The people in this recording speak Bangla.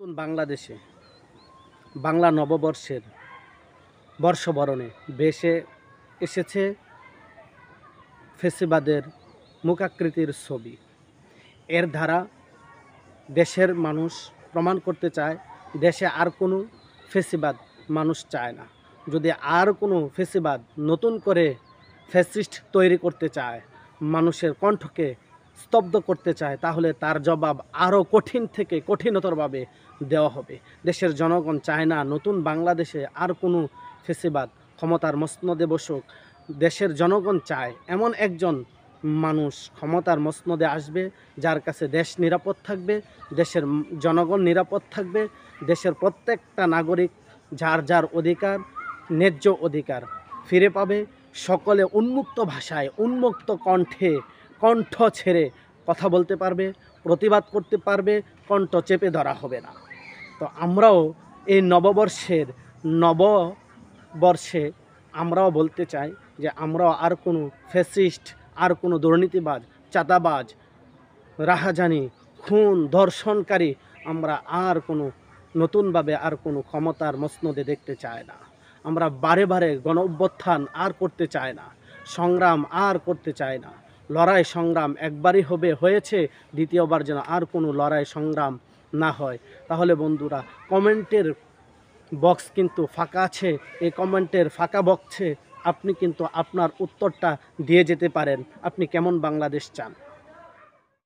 নতুন বাংলাদেশে বাংলা নববর্ষের বর্ষবরণে ভেসে এসেছে ফ্যাসিবাদের মুখাকৃতির ছবি। এর দ্বারা দেশের মানুষ প্রমাণ করতে চায় দেশে আর কোনো ফ্যাসিবাদ মানুষ চায় না। যদি আর কোনো ফ্যাসিবাদ নতুন করে ফ্যাসিস্ট তৈরি করতে চায়, মানুষের কণ্ঠকে স্তব্ধ করতে চায়, তাহলে তার জবাব আরও কঠিন থেকে কঠিনতরভাবে দেওয়া হবে। দেশের জনগণ চায় না নতুন বাংলাদেশে আর কোনো ফ্যাসিবাদ ক্ষমতার মসনদে বসুক। দেশের জনগণ চায় এমন একজন মানুষ ক্ষমতার মসনদে আসবে যার কাছে দেশ নিরাপদ থাকবে, দেশের জনগণ নিরাপদ থাকবে, দেশের প্রত্যেকটা নাগরিক যার যার অধিকার, ন্যায্য অধিকার ফিরে পাবে। সকলে উন্মুক্ত ভাষায় উন্মুক্ত কণ্ঠ ছেড়ে কথা বলতে পারবে, প্রতিবাদ করতে পারবে, কণ্ঠ চেপে ধরা হবে না। তো আমরাও এই নববর্ষে আমরাও বলতে চাই যে আমরাও আর কোনো ফ্যাসিস্ট, আর কোনো দুর্নীতিবাজ, চাঁদাবাজ, রাহাজানি, খুন, ধর্ষণকারী আমরা আর কোনো নতুনভাবে আর কোনো ক্ষমতার মসনদে দেখতে চাই না। আমরা বারে বারে গণ অভ্যুত্থান আর করতে চাই না, সংগ্রাম আর করতে চাই না। লড়াই সংগ্রাম একবারই হয়েছে, দ্বিতীয়বার যেন আর কোনো লড়াই সংগ্রাম না হয়। তাহলে বন্ধুরা, কমেন্টের বক্স কিন্তু ফাঁকা আছে, এই কমেন্টের ফাঁকা বক্সে আপনি কিন্তু আপনার উত্তরটা দিয়ে যেতে পারেন। আপনি কেমন বাংলাদেশ চান?